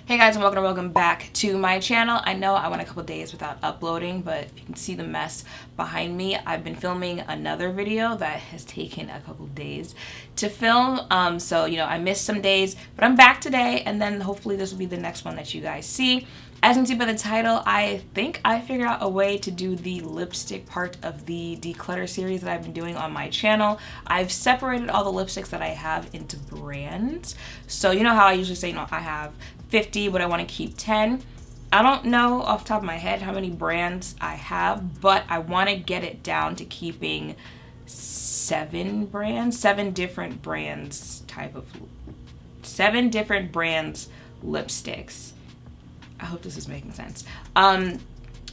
Hey guys, and welcome back to my channel. I know I went a couple days without uploading, but if you can see the mess behind me, I've been filming another video that has taken a couple days to film. So I missed some days, but I'm back today, and then hopefully this will be the next one that you guys see. As you can see by the title, I think I figured out a way to do the lipstick part of the Declutter series that I've been doing on my channel. I've separated all the lipsticks that I have into brands. So you know how I usually say, I have 50, but I want to keep 10. I don't know off the top of my head how many brands I have, but I want to get it down to keeping 7 different brands lipsticks. I hope this is making sense. So I'm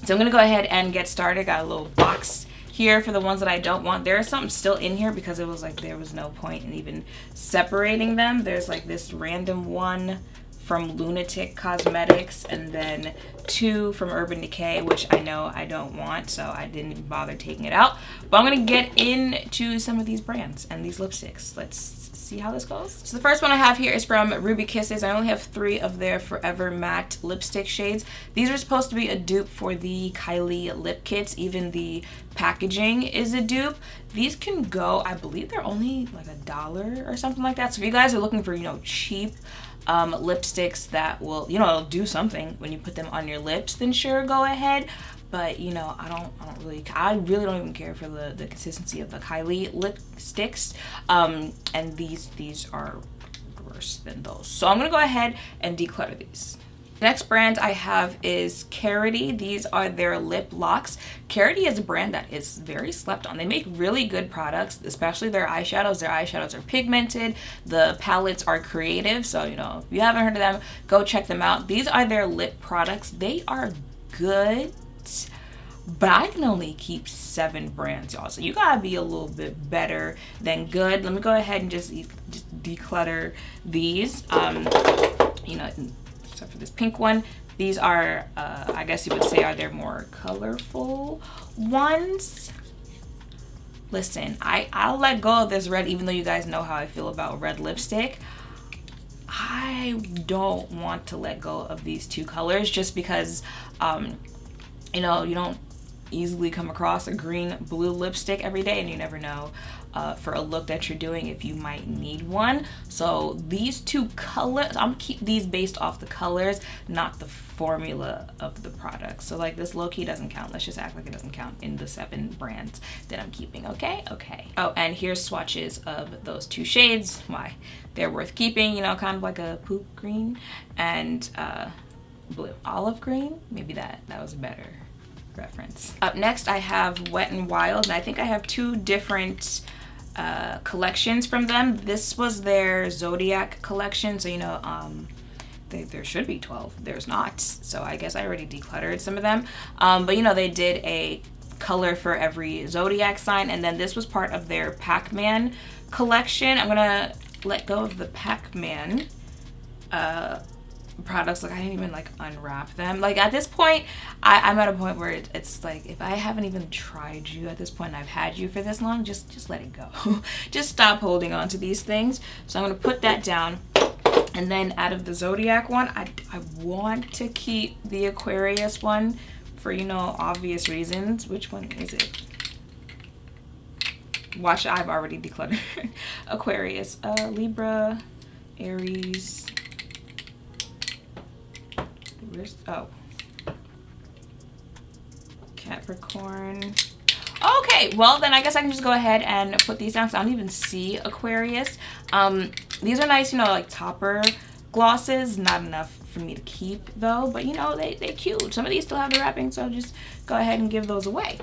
gonna go ahead and get started. Got a little box here for the ones that I don't want. There is something still in here because it was like there was no point in even separating them. There's like this random one from Mented Cosmetics and then 2 from Urban Decay, which I know I don't want, so I didn't even bother taking it out. But I'm gonna get into some of these brands and these lipsticks. Let's see how this goes. So the first one I have here is from Ruby Kisses. I only have 3 of their Forever Matte lipstick shades. These are supposed to be a dupe for the Kylie lip kits. Even the packaging is a dupe. These can go, I believe they're only like $1 or something like that. So if you guys are looking for, cheap lipsticks that will, it'll do something when you put them on your lips, then sure, go ahead. But I really don't even care for the consistency of the Kylie lipsticks. And these are worse than those. So I'm gonna go ahead and declutter these. The next brand I have is Carity. These are their lip locks. Carity is a brand that is very slept on. They make really good products, especially their eyeshadows. Their eyeshadows are pigmented. The palettes are creative. So, if you haven't heard of them, go check them out. These are their lip products. They are good, but I can only keep 7 brands, y'all. So you gotta be a little bit better than good. Let me go ahead and just declutter these. Except for this pink one. These are, I guess you would say, are their more colorful ones. Listen, I'll let go of this red, even though you guys know how I feel about red lipstick. I don't want to let go of these 2 colors just because, you don't easily come across a green blue lipstick every day, and you never know for a look that you're doing if you might need one. So these 2 colors, I'm gonna keep these based off the colors, not the formula of the product. So like this low-key doesn't count. Let's just act like it doesn't count in the 7 brands that I'm keeping. Okay. Oh, and here's swatches of those 2 shades. Why they're worth keeping, kind of like a poop green and blue olive green. Maybe that was a better reference. Up next I have Wet n Wild, and I think I have 2 different collections from them. This was their Zodiac collection, so there should be 12. There's not, so I guess I already decluttered some of them. But they did a color for every Zodiac sign, and then this was part of their Pac-Man collection. I'm gonna let go of the Pac-Man products. Like I didn't even unwrap them. Like at this point I'm at a point where it's like, if I haven't even tried you at this point and I've had you for this long, just let it go. Just stop holding on to these things. So I'm gonna put that down. And then out of the Zodiac one, I want to keep the Aquarius one for obvious reasons. Which one is it? Watch, I've already decluttered. Aquarius, Libra, Aries. Capricorn. Okay, well then I guess I can just go ahead and put these down because I don't even see Aquarius. These are nice, like topper glosses. Not enough for me to keep though, but they're cute. Some of these still have the wrapping, so just go ahead and give those away.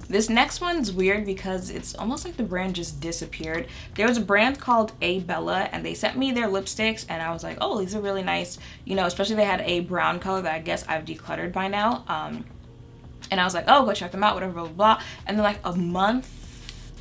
This next one's weird because it's almost like the brand just disappeared. There was a brand called A Bella, and they sent me their lipsticks, and I was like, oh, these are really nice. Especially they had a brown color that I guess I've decluttered by now. And I was like, oh, go check them out, whatever, blah, blah, blah. And then like a month,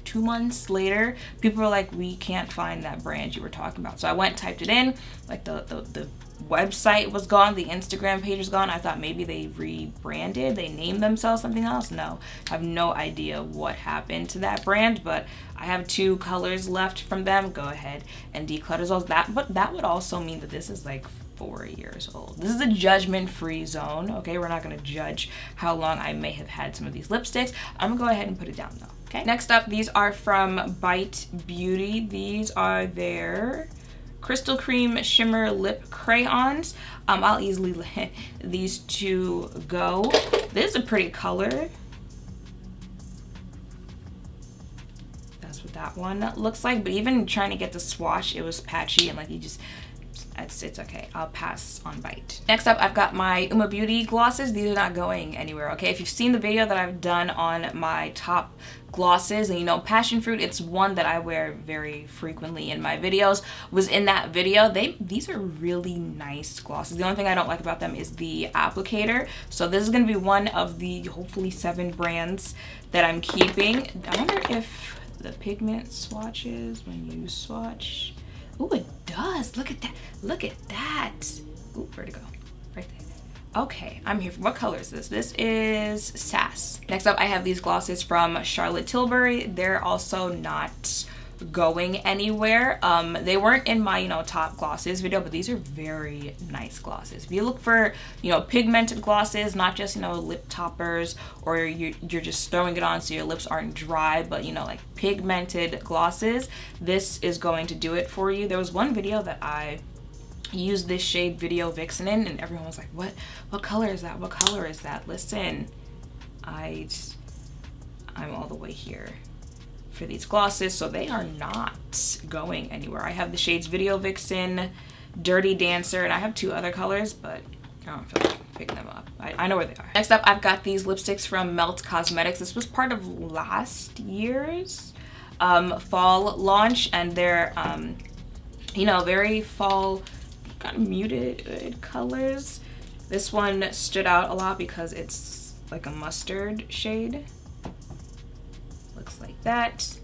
2 months later, people were like, we can't find that brand you were talking about. So I went and typed it in, like the website was gone, the Instagram page is gone. I thought maybe they rebranded, they named themselves something else. No, I have no idea what happened to that brand, but I have 2 colors left from them. Go ahead and declutter those. But that would also mean that this is like 4 years old. This is a judgment-free zone, okay? We're not gonna judge how long I may have had some of these lipsticks. I'm gonna go ahead and put it down though, okay? Next up, these are from Bite Beauty. These are their Crystal Cream Shimmer Lip Crayons. I'll easily let these two go. This is a pretty color. That's what that one looks like, but even trying to get the swatch, it was patchy and like you just, it's okay. I'll pass on Bite. Next up, I've got my Uoma Beauty glosses. These are not going anywhere, okay? If you've seen the video that I've done on my top glosses, and you know, passion fruit, it's one that I wear very frequently in my videos, was in that video. These are really nice glosses. The only thing I don't like about them is the applicator. So this is gonna be one of the hopefully 7 brands that I'm keeping. I wonder if the pigment swatches when you swatch. Oh, it does. Look at that. Look at that. Ooh, where'd it go? Right there. Okay, I'm here. What color is this? This is Sass. Next up, I have these glosses from Charlotte Tilbury. They're also not going anywhere. They weren't in my, you know, top glosses video, but these are very nice glosses. If you look for, you know, pigmented glosses, not just, you know, lip toppers, or you're just throwing it on so your lips aren't dry, but, you know, like pigmented glosses, this is going to do it for you. There was one video that I used this shade Video Vixen in, and everyone was like, what color is that? What color is that? Listen, I'm all the way here for these glosses, so they are not going anywhere. I have the shades Video Vixen, Dirty Dancer, and I have 2 other colors, but I don't feel like picking them up. I know where they are. Next up, I've got these lipsticks from Mented Cosmetics. This was part of last year's fall launch, and they're you know, very fall kind of muted colors. This one stood out a lot because it's like a mustard shade. Looks like that.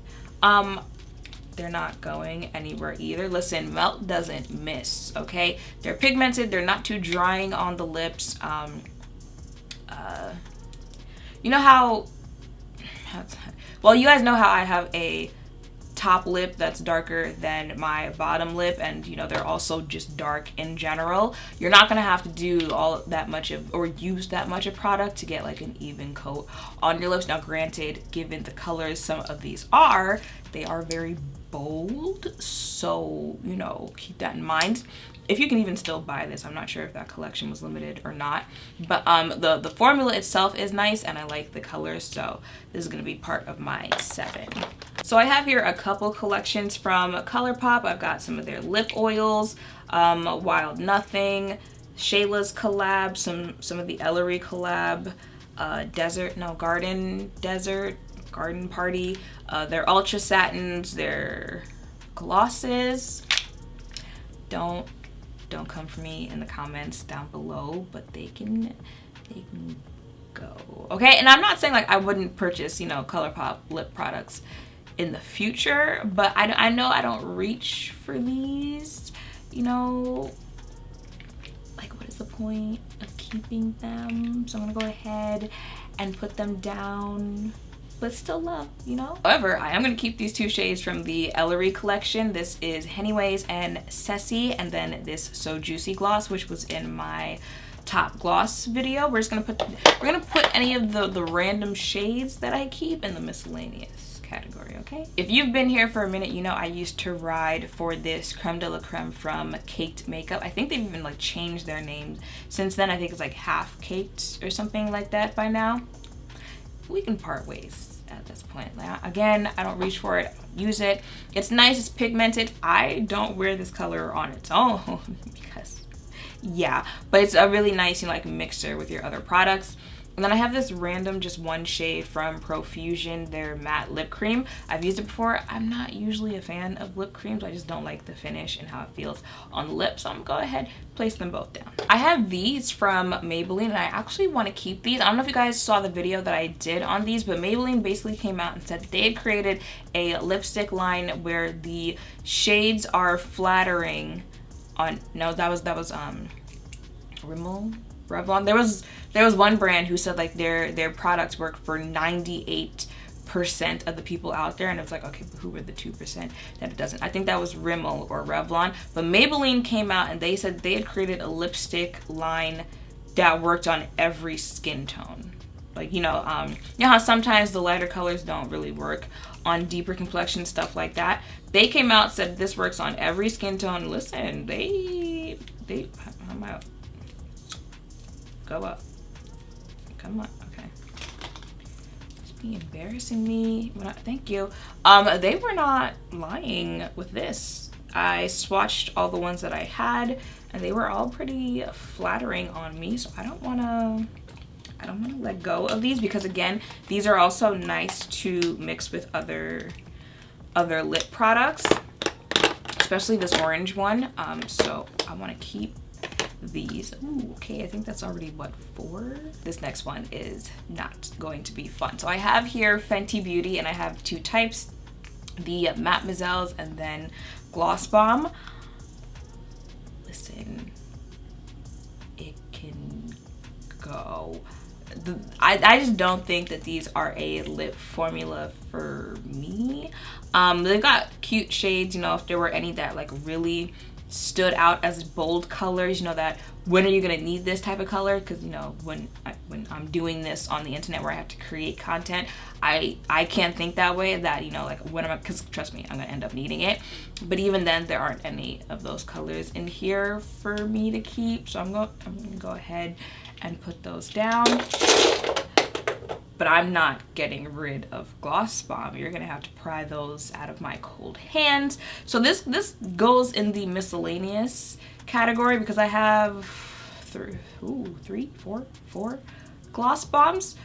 They're not going anywhere either. Listen, Melt doesn't miss, okay? They're pigmented, they're not too drying on the lips. You know how, well, you guys know how I have a top lip that's darker than my bottom lip, and you know, they're also just dark in general. You're not gonna have to do all that much of, or use that much of product to get like an even coat on your lips. Now granted, given the colors some of these are, they are very bold, so you know, keep that in mind. If you can even still buy this, I'm not sure if that collection was limited or not, but the formula itself is nice and I like the colors, so this is gonna be part of my 7. So I have here a couple collections from ColourPop. I've got some of their lip oils, Wild Nothing, Shayla's collab, some of the Ellery collab, Garden Party, their Ultra Satins, their glosses. Don't come for me in the comments down below, but they can go. Okay, and I'm not saying like I wouldn't purchase, you know, ColourPop lip products in the future, but I know I don't reach for these, you know, like what is the point of keeping them? So I'm gonna go ahead and put them down, but still love, you know? However, I am gonna keep these 2 shades from the Ellery collection. This is Hennyways and Ceci, and then this So Juicy gloss, which was in my top gloss video. We're gonna put any of the random shades that I keep in the miscellaneous category, okay? If you've been here for a minute, you know I used to ride for this Creme de la Creme from Caked Makeup. I think they've even like changed their name since then. I think it's like Half Caked or something like that by now. We can part ways at this point. Like, again, I don't reach for it, I don't use it. It's nice, it's pigmented. I don't wear this color on its own because, yeah, but it's a really nice, you know, like mixer with your other products. And then I have this random just 1 shade from Profusion, their matte lip cream. I've used it before. I'm not usually a fan of lip creams. I just don't like the finish and how it feels on the lips. So I'm gonna go ahead, place them both down. I have these from Maybelline, and I actually want to keep these. I don't know if you guys saw the video that I did on these, but Maybelline basically came out and said that they had created a lipstick line where the shades are flattering on, no, that was Rimmel? Revlon. There was one brand who said like their products work for 98% percent of the people out there, and it's like, okay, but who were the 2% that it doesn't? I think that was Rimmel or Revlon, but Maybelline came out and they said they had created a lipstick line that worked on every skin tone. Like, you know how sometimes the lighter colors don't really work on deeper complexion, stuff like that. They came out, said this works on every skin tone. Listen, they I'm out. Go up. Come on. Okay. Just be embarrassing me. Thank you. They were not lying with this. I swatched all the ones that I had, and they were all pretty flattering on me. So I don't wanna let go of these, because again, these are also nice to mix with other lip products, especially this orange one. So I want to keep these. Ooh, okay, I think that's already what, 4? This next one is not going to be fun. So I have here Fenty Beauty, and I have 2 types, the Matte Mazels and then Gloss Bomb. Listen, it can go. I just don't think that these are a lip formula for me. They've got cute shades, you know, if there were any that like really stood out as bold colors, you know, that when are you gonna need this type of color? Because, you know, when I'm doing this on the internet where I have to create content, I can't think that way, that, you know, like when am I, because trust me, I'm gonna end up needing it. But even then, there aren't any of those colors in here for me to keep, so I'm gonna go ahead and put those down. But I'm not getting rid of Gloss Bomb. You're gonna have to pry those out of my cold hands. So this goes in the miscellaneous category, because I have 4 Gloss Bombs.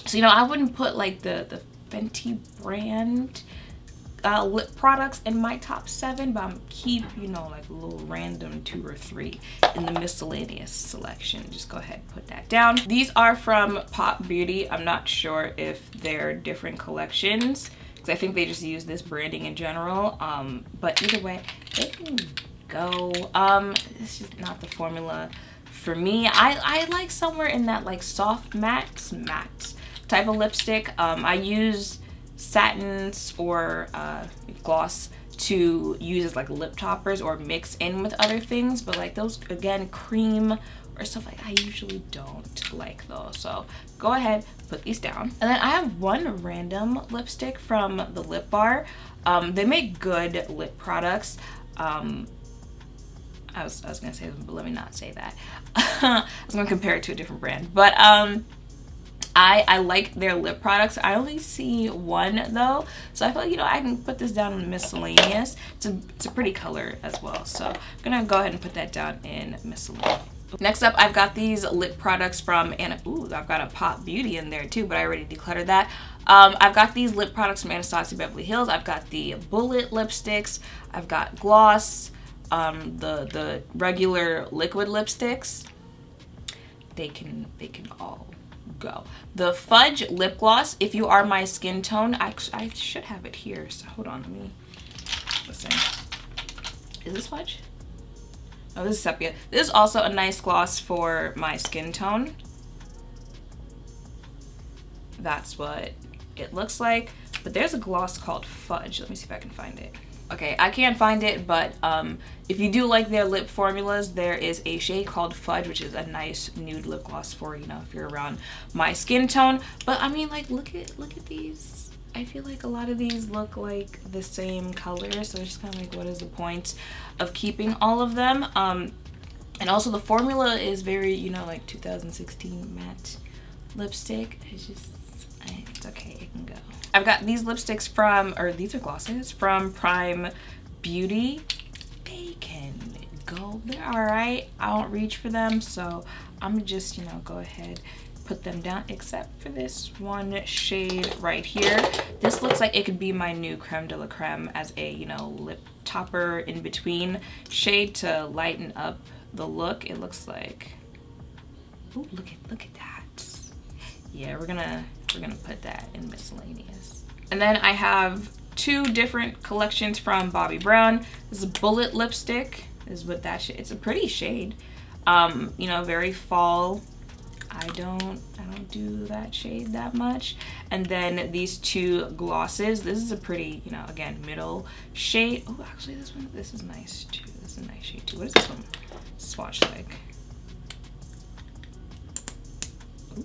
So, you know, I wouldn't put like the Fenty brand lip products in my top 7, but I'm keep, you know, like a little random 2 or 3 in the miscellaneous selection. Just go ahead and put that down. These are from Pop Beauty. I'm not sure if they're different collections, because I think they just use this branding in general. But either way, they can go. It's just not the formula for me. I like somewhere in that like soft matte type of lipstick. I use satins or gloss to use as like lip toppers or mix in with other things, but like those, again, cream or stuff like that, I usually don't like those. So go ahead, put these down. And then I have one random lipstick from the Lip Bar. They make good lip products. I was gonna say, but let me not say that. I was gonna compare it to a different brand, but I like their lip products. I only see one though, so I feel like, you know, I can put this down in miscellaneous. It's a pretty color as well, so I'm gonna go ahead and put that down in miscellaneous. Next up, I've got these lip products from I've got a Pop Beauty in there too, but I already decluttered that. I've got these lip products from Anastasia Beverly Hills. I've got the Bullet lipsticks. I've got gloss, the regular liquid lipsticks. They can all go. The Fudge lip gloss, if you are my skin tone, I should have it here, so hold on, let me listen. Is this Fudge? Oh, this is Sepia. This is also a nice gloss for my skin tone. That's what it looks like. But there's a gloss called Fudge. Let me see if I can find it. Okay, I can't find it, but if you do like their lip formulas, there is a shade called Fudge, which is a nice nude lip gloss for, you know, if you're around my skin tone. But I mean, like, look at these. I feel like a lot of these look like the same color, so it's just kind of like, what is the point of keeping all of them? And also the formula is very, you know, like 2016 matte lipstick. It's just, it's okay, it can go. I've got these lipsticks from, or these are glosses from Prime Beauty. They can go, they're all right. I don't reach for them, so I'm just, you know, go ahead, put them down, except for this one shade right here. This looks like it could be my new creme de la creme as a, you know, lip topper in between shade to lighten up the look. It looks like, ooh, look at that. Yeah, we're gonna put that in miscellaneous. And then I have 2 different collections from Bobbi Brown. This is a Bullet lipstick. This is what that shade. It's a pretty shade. You know, very fall I don't do that shade that much. And then these two glosses. This is a pretty, you know, again, middle shade. Oh, actually this is nice too. This is a nice shade too. What is this one swatch like? Ooh.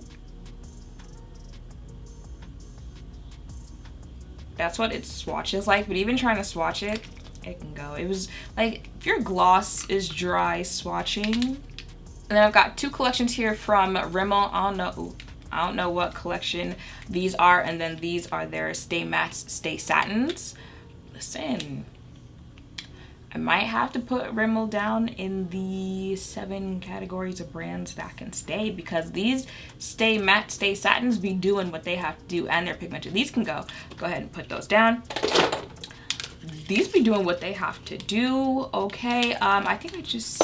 That's what its swatch is like, but even trying to swatch it, it can go. It was like, if your gloss is dry swatching. And then I've got two collections here from Rimmel. I don't know what collection these are. And then these are their Stay Mattes, Stay Satins. Listen, I might have to put Rimmel down in the 7 categories of brands that can stay, because these Stay Matte, Stay Satins be doing what they have to do, and they're pigmented. These can go ahead and put those down. These be doing what they have to do. Okay, I think I just,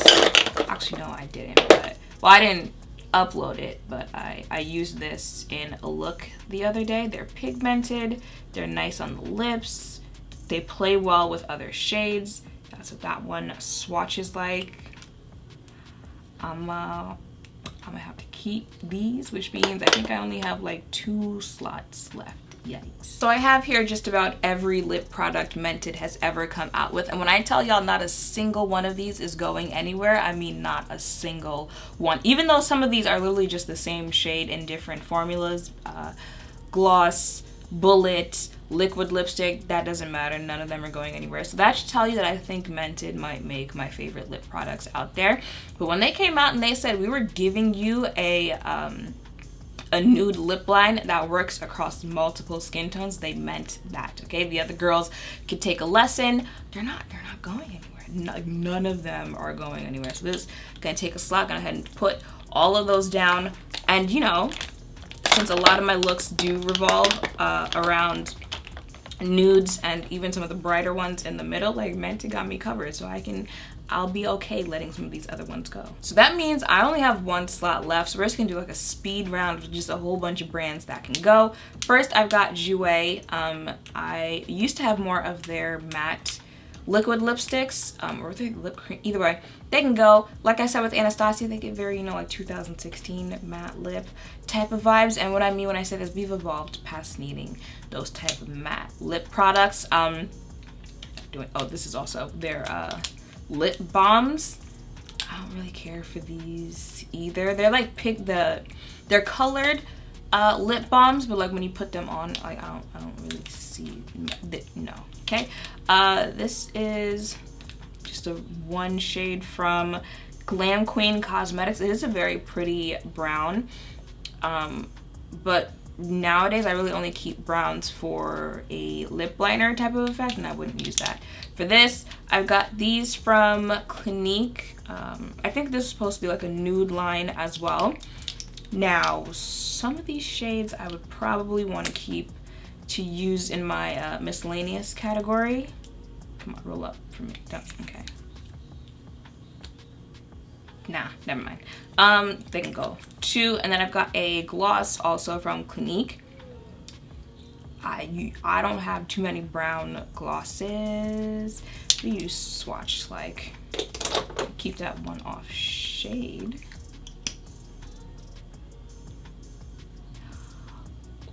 actually no, I didn't, but, well, I didn't upload it, but I used this in a look the other day. They're pigmented, they're nice on the lips, they play well with other shades. That's what that one swatch is like. I'm gonna have to keep these, which means I think I only have like 2 slots left. Yikes. So I have here just about every lip product Mented has ever come out with, and when I tell y'all not a single one of these is going anywhere, I mean not a single one. Even though some of these are literally just the same shade in different formulas, gloss, bullet, liquid lipstick, that doesn't matter. None of them are going anywhere. So that should tell you that I think Mented might make my favorite lip products out there. But when they came out and they said we were giving you a nude lip line that works across multiple skin tones, they meant that. Okay, the other girls could take a lesson. They're not going anywhere. None of them are going anywhere. So this is gonna take a slot. Go ahead and put all of those down. And you know, since a lot of my looks do revolve around nudes and even some of the brighter ones in the middle, like Mented got me covered, so I'll be okay letting some of these other ones go. So that means I only have 1 slot left, so we're just gonna do like a speed round with just a whole bunch of brands that can go. First, I've got Jouer. I used to have more of their matte liquid lipsticks, or their lip cream, either way, they can go. Like I said with Anastasia, they get very, you know, like 2016 matte lip type of vibes. And what I mean when I say this, we've evolved past needing those type of matte lip products. Oh, this is also their lip balms. I don't really care for these either. They're like they're colored lip balms, but like when you put them on, like I don't really see no. Okay, this is just a 1 shade from Glam Queen Cosmetics. It is a very pretty brown, but nowadays I really only keep browns for a lip liner type of effect, and I wouldn't use that. For this, I've got these from Clinique. I think this is supposed to be like a nude line as well. Now, some of these shades I would probably want to keep to use in my miscellaneous category. Come on, roll up for me. Okay. Nah, never mind. They can go 2, and then I've got a gloss also from Clinique. I don't have too many brown glosses. We use swatch, like keep that one off shade.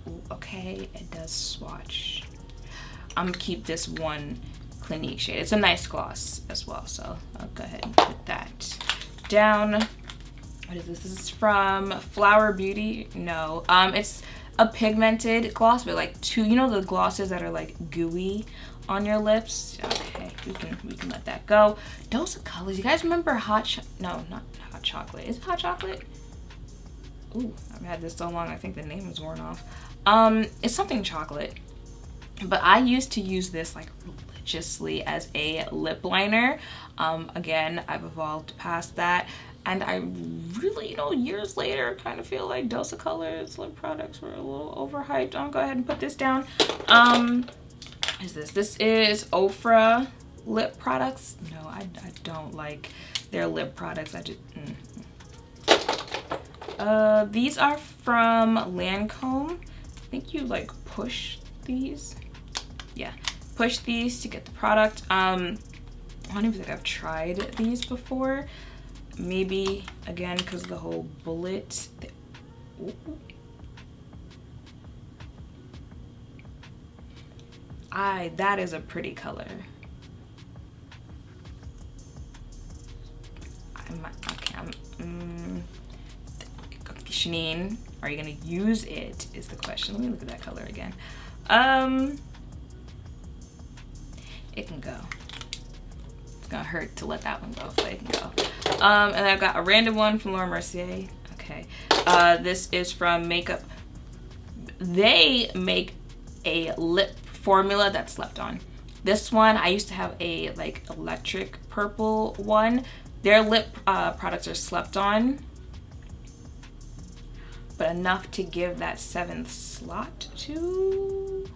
Ooh, okay, it does swatch. I'm gonna keep this 1 Clinique shade. It's a nice gloss as well, so I'll go ahead and put that down. What is this? This is from Fenty Beauty. No, it's a pigmented gloss, but like 2, you know, the glosses that are like gooey on your lips. Okay, we can let that go. Dose of Colors. You guys remember no, not hot chocolate. Is it hot chocolate? Ooh, I've had this so long, I think the name is worn off. It's something chocolate, but I used to use this like religiously as a lip liner. Again, I've evolved past that, and I really, you know, years later kind of feel like Dose of Colors lip products were a little overhyped. I'll go ahead and put this down. What is this? This is Ofra lip products. No, I don't like their lip products. I just these are from Lancome. I think you like push these. Yeah, push these to get the product. I don't even think I've tried these before. Maybe again because the whole bullet. Ooh. That is a pretty color. Shanine, are you gonna use it is the question. Let me look at that color again. It can go. It's gonna hurt to let that one go, but it can go. And then I've got a random one from Laura Mercier. Okay, this is from Makeup. They make a lip formula that's slept on. This one, I used to have a like electric purple one. Their lip products are slept on, but enough to give that 7th slot to.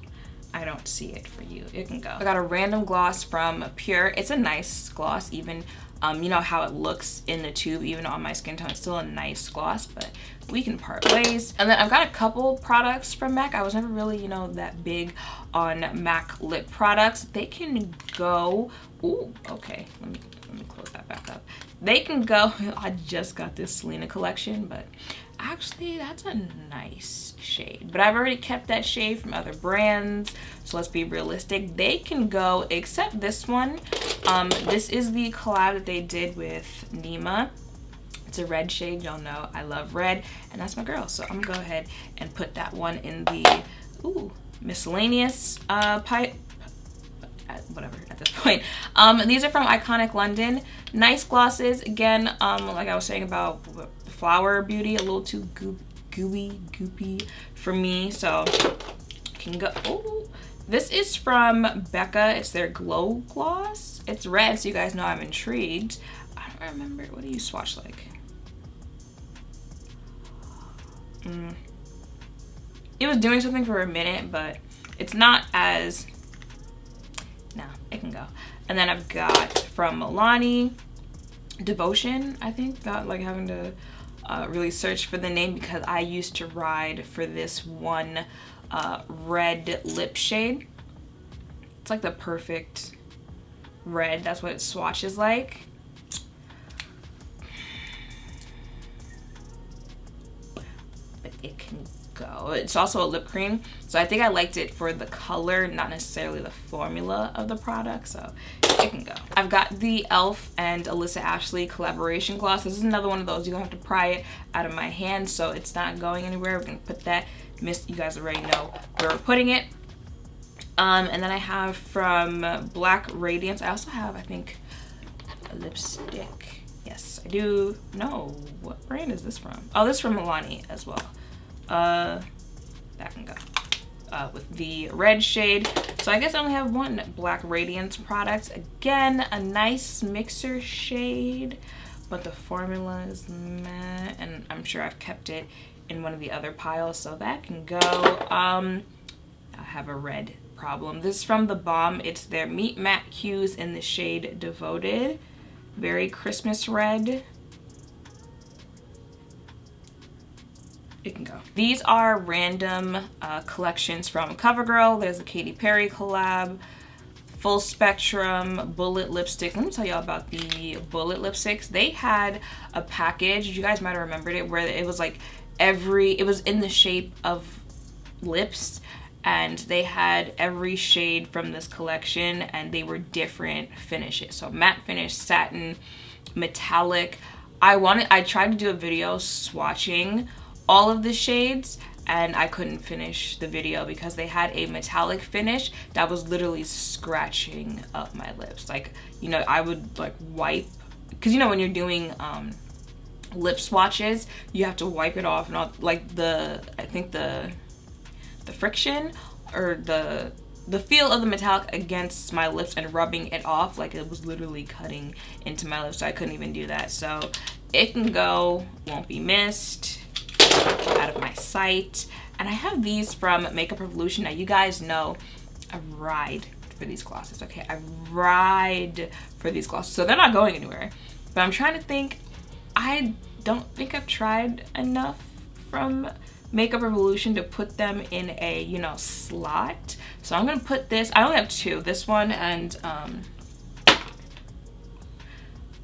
I don't see it for you. It can go. I got a random gloss from Pure. It's a nice gloss, even you know how it looks in the tube, even on my skin tone. It's still a nice gloss, but we can part ways. And then I've got a couple products from MAC. I was never really, you know, that big on MAC lip products. They can go. Ooh, okay. Let me close that back up. They can go. I just got this Selena collection, but actually that's a nice shade. But I've already kept that shade from other brands, so let's be realistic. They can go, except this one. This is the collab that they did with Nema. It's a red shade. Y'all know I love red, and that's my girl. So I'm gonna go ahead and put that one in the Miscellaneous pipe. Whatever at this point. These are from Iconic London. Nice glosses. Again, like I was saying about Flower Beauty, a little too goopy for me, so can go. Oh, this is from Becca. It's their Glow Gloss. It's red, so you guys know I'm intrigued. I don't remember. What do you swatch like? It was doing something for a minute, but it's not as. No, it can go. And then I've got from Milani, Devotion, I think. Not like having to really search for the name, because I used to ride for this one red lip shade. It's like the perfect red. That's what it swatches like. But it can go. It's also a lip cream, so I think I liked it for the color, not necessarily the formula of the product, so it can go. I've got the e.l.f. and Alyssa Ashley collaboration gloss. This is another one of those you don't have to pry it out of my hand, so it's not going anywhere. We're gonna put that mist. You guys already know where we're putting it. And then I have from Black Radiance. I also have, I think, a lipstick. Yes, I do. No, what brand is this from? Oh, this is from Milani as well. That can go with the red shade. So I guess I only have one Black Radiance product. Again, a nice mixer shade, but the formula is meh, and I'm sure I've kept it in one of the other piles, so that can go. I have a red problem. This is from The Balm. It's their Meet Matte Hues in the shade Devoted. Very Christmas red. It can go. These are random collections from CoverGirl. There's a Katy Perry collab, Full Spectrum, Bullet lipstick. Let me tell y'all about the Bullet lipsticks. They had a package, you guys might have remembered it, where it was like it was in the shape of lips, and they had every shade from this collection, and they were different finishes. So matte finish, satin, metallic. I tried to do a video swatching all of the shades, and I couldn't finish the video because they had a metallic finish that was literally scratching up my lips. Like, you know, I would like wipe, because you know when you're doing lip swatches, you have to wipe it off, and all, like I think the friction or the feel of the metallic against my lips and rubbing it off, like it was literally cutting into my lips, so I couldn't even do that. So it can go, won't be missed, out of my sight. And I have these from Makeup Revolution. Now you guys know I ride for these glosses, okay? I ride for these glosses, so they're not going anywhere. But I'm trying to think. I don't think I've tried enough from Makeup Revolution to put them in a, you know, slot. So I'm gonna put this. I only have two, this one and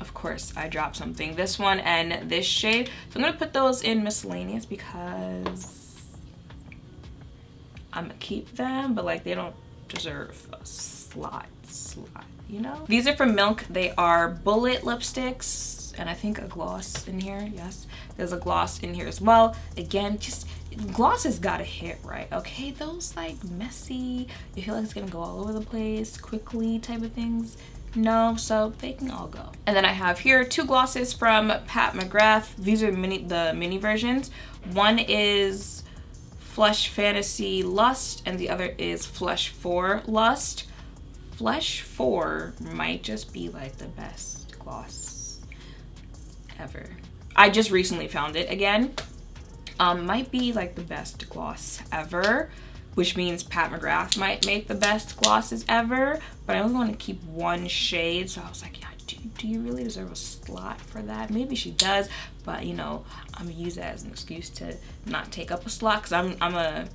of course I dropped something. This one and this shade. So I'm gonna put those in Miscellaneous because I'm gonna keep them, but like they don't deserve a slot, you know? These are from Milk. They are bullet lipsticks, and I think a gloss in here. Yes, there's a gloss in here as well. Again, just gloss has got to hit right, okay? Those like messy, you feel like it's gonna go all over the place quickly type of things, no, so they can all go. And then I have here 2 glosses from Pat McGrath. These are the mini versions. One is Flush Fantasy Lust and the other is Flush 4 Lust. Flush 4 might just be like the best gloss ever. I just recently found it again. Might be like the best gloss ever, which means Pat McGrath might make the best glosses ever, but I only want to keep one shade, so I was like, yeah, do you really deserve a slot for that? Maybe she does, but you know, I'm gonna use that as an excuse to not take up a slot, because I'm a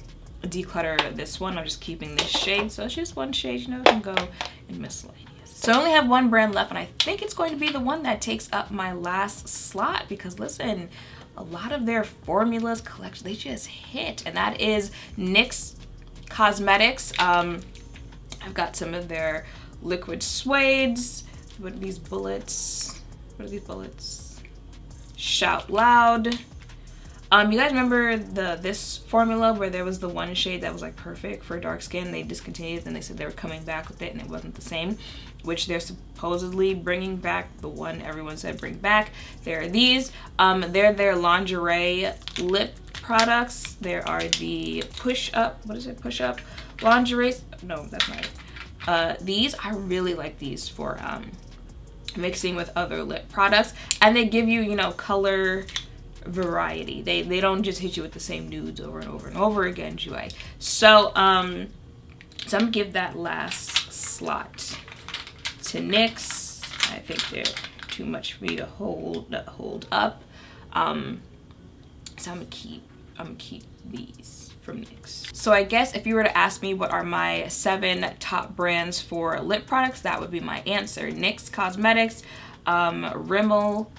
declutter this one. I'm just keeping this shade, so it's just one shade, you know, it can go in Miscellaneous. So I only have one brand left, and I think it's going to be the one that takes up my last slot, because listen, a lot of their formulas collection, they just hit, and that is NYX Cosmetics. I've got some of their liquid suedes. What are these bullets? What are these bullets? Shout Loud. You guys remember this formula where there was the one shade that was like perfect for dark skin? They discontinued it and they said they were coming back with it and it wasn't the same, which they're supposedly bringing back. The one everyone said bring back. There are these. They're their lingerie lip products. There are the push up. What is it? Push up lingerie. No, that's not it. These, I really like these for mixing with other lip products, and they give you, you know, color variety. They don't just hit you with the same nudes over and over and over again, Joy. So I'm gonna give that last slot to NYX. I think they're too much for me to hold up. So I'm gonna keep these from NYX. So I guess if you were to ask me what are my 7 top brands for lip products, that would be my answer. NYX Cosmetics, Rimmel,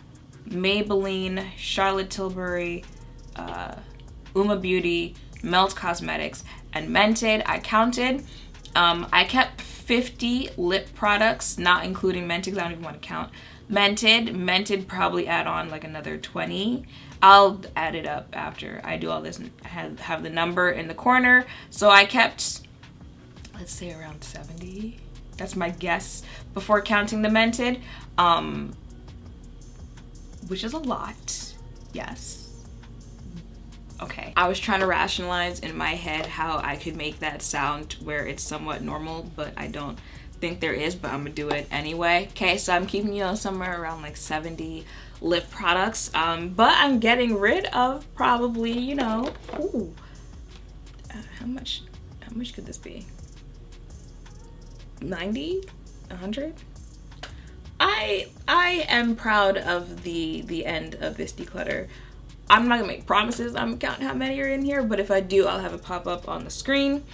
Maybelline, Charlotte Tilbury, Uoma Beauty, Mented Cosmetics, and Mented. I counted. I kept 50 lip products, not including Mented because I don't even want to count. Mented probably add on like another 20. I'll add it up after I do all this and have the number in the corner. So I kept, let's say, around 70. That's my guess before counting the Mented. Which is a lot, yes. Okay, I was trying to rationalize in my head how I could make that sound where it's somewhat normal, but I don't think there is, but I'm gonna do it anyway. Okay, so I'm keeping, you know, somewhere around like 70 lip products, but I'm getting rid of probably, you know, ooh, how much could this be? 90? 100? I am proud of the end of this declutter. I'm not gonna make promises. I'm counting how many are in here, but if I do, I'll have it pop up on the screen.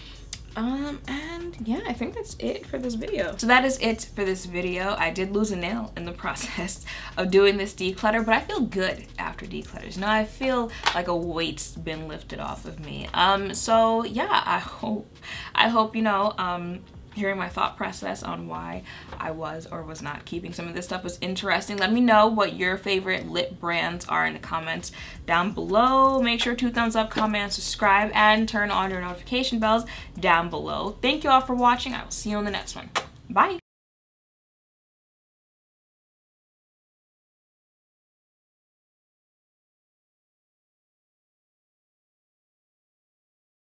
And yeah, I think that's it for this video. So that is it for this video. I did lose a nail in the process of doing this declutter, but I feel good after declutters. Now I feel like a weight's been lifted off of me. So yeah, I hope you know, hearing my thought process on why I was or was not keeping some of this stuff was interesting. Let me know what your favorite lip brands are in the comments down below. Make sure to thumbs up, comment, subscribe, and turn on your notification bells down below. Thank you all for watching. I will see you on the next one. Bye.